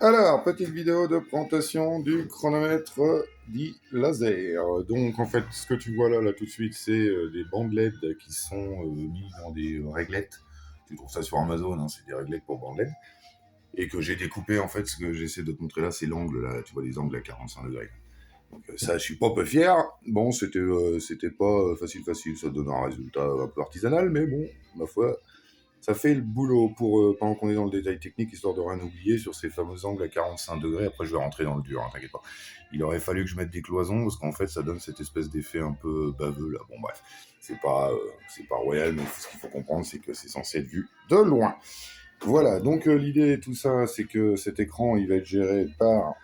Alors, petite vidéo de présentation du chronomètre dit laser. Donc, en fait, ce que tu vois là tout de suite, c'est des bandes LED qui sont mis dans des réglettes. Tu trouves ça sur Amazon, hein, c'est des réglettes pour bandes LED. Et que j'ai découpé, en fait, ce que j'essaie de te montrer là, c'est l'angle, là, tu vois, les angles à 45 degrés. Donc, ça, je suis pas peu fier. Bon, c'était pas facile, ça donne un résultat un peu artisanal, mais bon, ma foi, ça fait le boulot pour, pendant qu'on est dans le détail technique, histoire de rien oublier sur ces fameux angles à 45 degrés. Après, je vais rentrer dans le dur, hein, t'inquiète pas. Il aurait fallu que je mette des cloisons, parce qu'en fait, ça donne cette espèce d'effet un peu baveux, là. Bon, bref, c'est pas royal, mais ce qu'il faut comprendre, c'est que c'est censé être vu de loin. Voilà, donc l'idée, tout ça, c'est que cet écran, il va être géré par...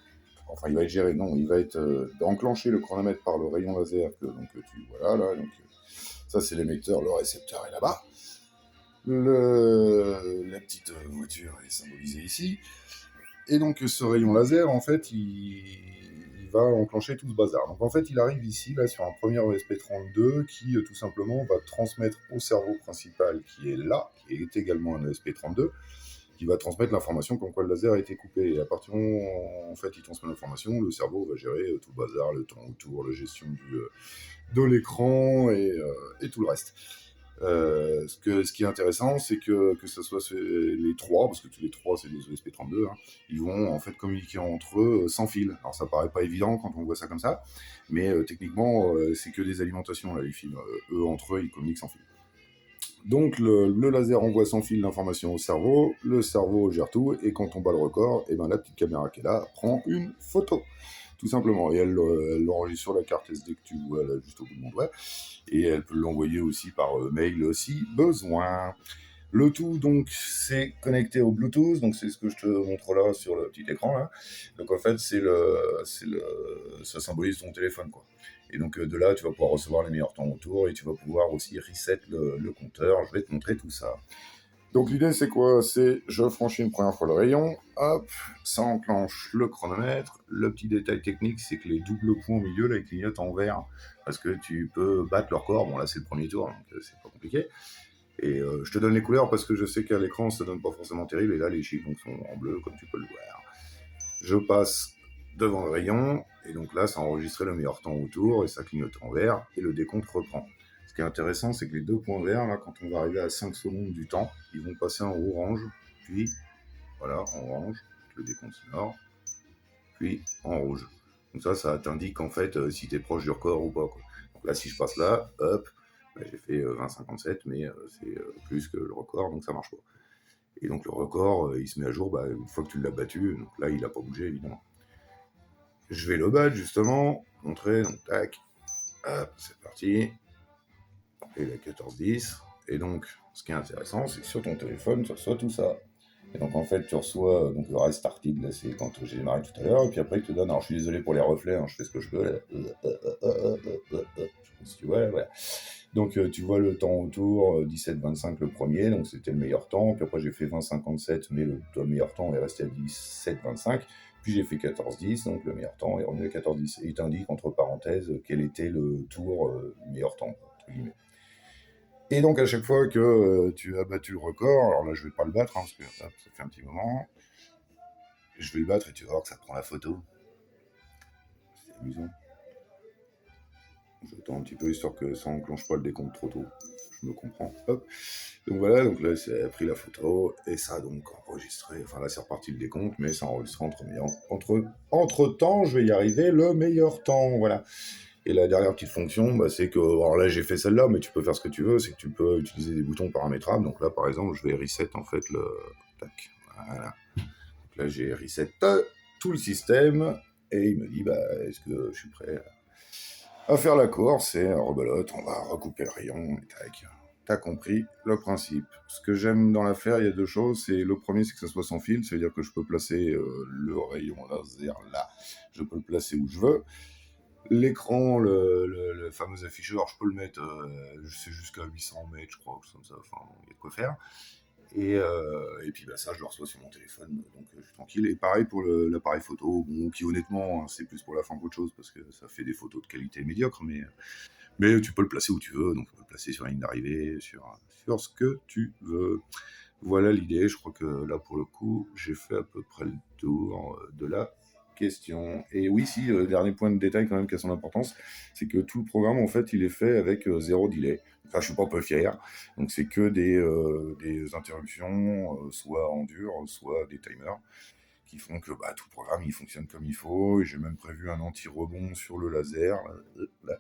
Enfin, il va être géré, non, il va être enclenché le chronomètre par le rayon laser que donc, tu vois là. Donc, ça, c'est l'émetteur, le récepteur est là-bas. La petite voiture est symbolisée ici. Et donc ce rayon laser, en fait, il va enclencher tout ce bazar. Donc en fait, il arrive ici, là, sur un premier ESP32 qui, tout simplement, va transmettre au cerveau principal qui est là, qui est également un ESP32, qui va transmettre l'information comme quoi le laser a été coupé. Et à partir du moment où, en fait, il transmet l'information, le cerveau va gérer tout le bazar, le temps autour, la gestion de l'écran et tout le reste. Ce qui est intéressant, c'est que ce soit les trois, parce que tous les trois, c'est des ESP32, hein, ils vont en fait communiquer entre eux sans fil. Alors ça paraît pas évident quand on voit ça comme ça, mais techniquement, c'est que des alimentations, là, les fils. Eux, entre eux, ils communiquent sans fil. Donc le laser envoie sans fil l'information au cerveau, le cerveau gère tout, et quand on bat le record, et ben, la petite caméra qui est là prend une photo. Tout simplement, et elle l'enregistre sur la carte SD que tu vois là, juste au bout de mon doigt, et elle peut l'envoyer aussi par mail si besoin. Le tout, donc, c'est connecté au Bluetooth, donc c'est ce que je te montre là sur le petit écran, là. Donc, en fait, ça symbolise ton téléphone, quoi. Et donc, de là, tu vas pouvoir recevoir les meilleurs temps autour, et tu vas pouvoir aussi reset le compteur. Je vais te montrer tout ça. Donc l'idée c'est quoi? C'est je franchis une première fois le rayon, hop, ça enclenche le chronomètre. Le petit détail technique, c'est que les doubles points au milieu, là, ils clignotent en vert, parce que tu peux battre leur corps. Bon là c'est le premier tour, donc c'est pas compliqué. Et je te donne les couleurs parce que je sais qu'à l'écran ça donne pas forcément terrible, et là les chiffres donc, sont en bleu comme tu peux le voir. Je passe devant le rayon, et donc là ça a enregistré le meilleur temps autour, et ça clignote en vert, et le décompte reprend. Ce qui est intéressant, c'est que les deux points verts, là, quand on va arriver à 5 secondes du temps, ils vont passer en orange, puis, voilà, en orange, le décompte sonore, puis en rouge. Donc ça t'indique, en fait, si t'es proche du record ou pas, quoi. Donc là, si je passe là, hop, bah, j'ai fait 20,57, mais c'est plus que le record, donc ça marche pas. Et donc le record, il se met à jour une fois que tu l'as battu, donc là, il a pas bougé, évidemment. Je vais le battre, justement, montrer, donc tac, hop, c'est parti. Et la 14-10. Et donc, ce qui est intéressant, c'est que sur ton téléphone, tu reçois tout ça. Et donc, en fait, tu reçois donc, le restarted, là, c'est quand j'ai démarré tout à l'heure. Et puis après, il te donne. Alors, je suis désolé pour les reflets, hein, je fais ce que je peux. Là. Je sais pas si tu vois, voilà. Donc, tu vois le temps autour, 17-25 le premier, donc c'était le meilleur temps. Puis après, j'ai fait 20-57, mais le meilleur temps est resté à 17-25. Puis j'ai fait 14-10, donc le meilleur temps est revenu à 14-10. Et il t'indique, entre parenthèses, quel était le tour meilleur temps, entre guillemets. Et donc à chaque fois que tu as battu le record, alors là je vais pas le battre, hein, parce que hop, ça fait un petit moment, je vais le battre et tu vas voir que ça prend la photo. C'est amusant. J'attends un petit peu histoire que ça enclenche pas le décompte trop tôt. Je me comprends. Hop. Donc voilà, donc là ça a pris la photo et ça a donc enregistré. Enfin là c'est reparti le décompte, mais ça a enregistré entre temps, je vais y arriver, le meilleur temps. Voilà. Et la dernière petite fonction, c'est que, alors là j'ai fait celle-là, mais tu peux faire ce que tu veux, c'est que tu peux utiliser des boutons paramétrables. Donc là par exemple, je vais reset en fait le... Tac, voilà. Donc là j'ai reset tout le système, et il me dit, est-ce que je suis prêt à faire la course, et rebelote, on va recouper le rayon, et tac. T'as compris le principe. Ce que j'aime dans l'affaire, il y a deux choses. C'est le premier, c'est que ça soit sans fil, ça veut dire que je peux placer le rayon laser là, je peux le placer où je veux. L'écran, le fameux afficheur, je peux le mettre, je sais, jusqu'à 800 mètres, je crois, comme ça, enfin, il y a de quoi faire. Et puis ça, je le reçois sur mon téléphone, donc je suis tranquille. Et pareil pour l'appareil photo, bon, qui honnêtement, hein, c'est plus pour la fin qu'autre chose, parce que ça fait des photos de qualité médiocre, mais tu peux le placer où tu veux, donc tu peux le placer sur la ligne d'arrivée, sur ce que tu veux. Voilà l'idée, je crois que là, pour le coup, j'ai fait à peu près le tour de la question. Et oui, si, dernier point de détail quand même qui a son importance, c'est que tout le programme, en fait, il est fait avec zéro delay. Enfin, je suis pas un peu fier. Donc, c'est que des interruptions, soit en dur, soit des timers, qui font que bah, tout le programme, il fonctionne comme il faut. Et j'ai même prévu un anti-rebond sur le laser. Là.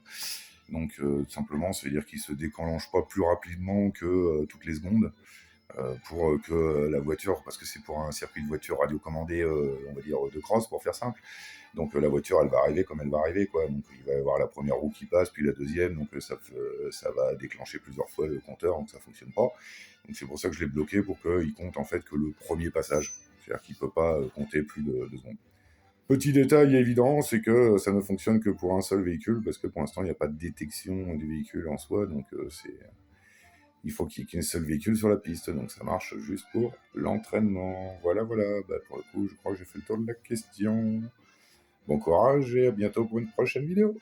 Donc, simplement, ça veut dire qu'il se déclenche pas plus rapidement que toutes les secondes pour que la voiture, parce que c'est pour un circuit de voiture radiocommandé, on va dire de cross pour faire simple. Donc la voiture, elle va arriver comme elle va arriver, quoi. Donc il va y avoir la première roue qui passe, puis la deuxième, donc ça va déclencher plusieurs fois le compteur, donc ça fonctionne pas. Donc c'est pour ça que je l'ai bloqué pour qu'il compte en fait que le premier passage, c'est-à-dire qu'il peut pas compter plus de 2 secondes. Petit détail évident, c'est que ça ne fonctionne que pour un seul véhicule, parce que pour l'instant il n'y a pas de détection du véhicule en soi, donc il faut qu'il y ait qu'un seul véhicule sur la piste, donc ça marche juste pour l'entraînement. Voilà, voilà, bah, pour le coup, je crois que j'ai fait le tour de la question. Bon courage et à bientôt pour une prochaine vidéo.